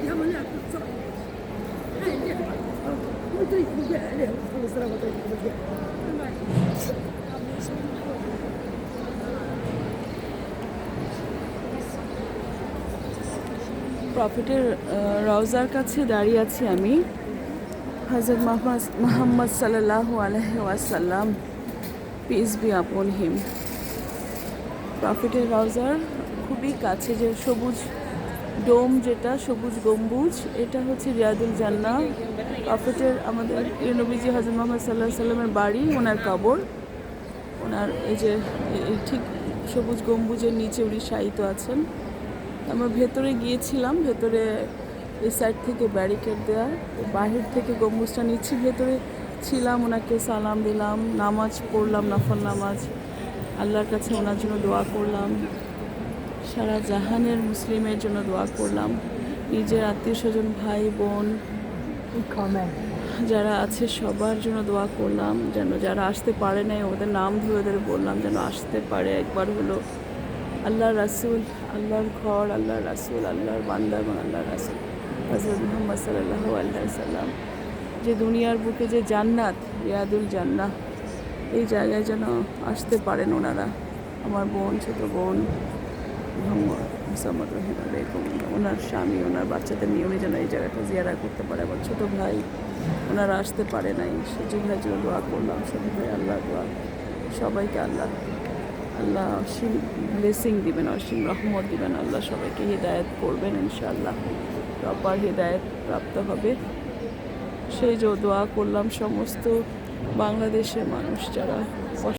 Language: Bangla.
他们俩不走，太厉害了！我这一个人，我死了，我这一个人。প্রফেটের রওজার কাছে দাঁড়িয়ে আছি আমি। হযরত মুহাম্মদ সাল্লাল্লাহু আলাইহি ওয়াসাল্লাম, পিস বি আপন হিম। প্রফেটের রওজার খুবই কাছে যে সবুজ ডোম, যেটা সবুজ গম্বুজ, এটা হচ্ছে রিয়াদুল জান্নাহ। প্রফেটের আমাদের নবীজি হযরত মুহাম্মদ সাল্লাল্লাহু আলাইহি সাল্লামের বাড়ি, ওনার কবর, ওনার এই যে ঠিক সবুজ গম্বুজের নিচে উনি শায়িত আছেন। আমরা ভেতরে গিয়েছিলাম, ভেতরে এই সাইড থেকে ব্যারিকেড দেওয়া, বাহির থেকে গম্বুজটা নিচ্ছি, ভেতরে ছিলাম, ওনাকে সালাম দিলাম, নামাজ পড়লাম, নফল নামাজ, আল্লাহর কাছে ওনার জন্য দোয়া করলাম, সারা জাহানের মুসলিমের জন্য দোয়া করলাম, নিজের আত্মীয় স্বজন ভাই বোন যারা আছে সবার জন্য দোয়া করলাম, যেন যারা আসতে পারে নাই ওদের নাম ধরে ওদের বললাম যেন আসতে পারে একবার হলো। আল্লাহর রাসূল, আল্লাহর ঘর, আল্লাহর রাসূল, আল্লাহর বান্দা এবং আল্লাহর রাসূল হযরত মুহাম্মদ সাল্লাল্লাহু আলাইহি সাল্লাম, যে দুনিয়ার বুকে যে জান্নাত, রিয়াদুল জান্নাহ, এই জায়গায় যেন আসতে পারেন ওনারা। আমার বোন, ছোটো বোন মুসাম্মদ রহিমা বেগম, ওনার স্বামী, ওনার বাচ্চাদের নিয়ে উনি যেন এই জায়গাটা জিয়ারা করতে পারে। আমার ছোটো ভাই, ওনারা আসতে পারে নাই, সজীব ভাইয়ের জন্য দোয়া করলাম। সজীব ভাই, আল্লাহ দোয়া সবাইকে আল্লাহ অসীম ব্লেসিং দিবেন, অসীম রহমত দিবেন, আল্লাহ সবাইকে হিদায়াত করবেন, ইনশাআল্লাহ প্রপার হিদায়াত প্রাপ্ত হবে। সেই যে দোয়া করলাম সমস্ত বাংলাদেশের মানুষ যারা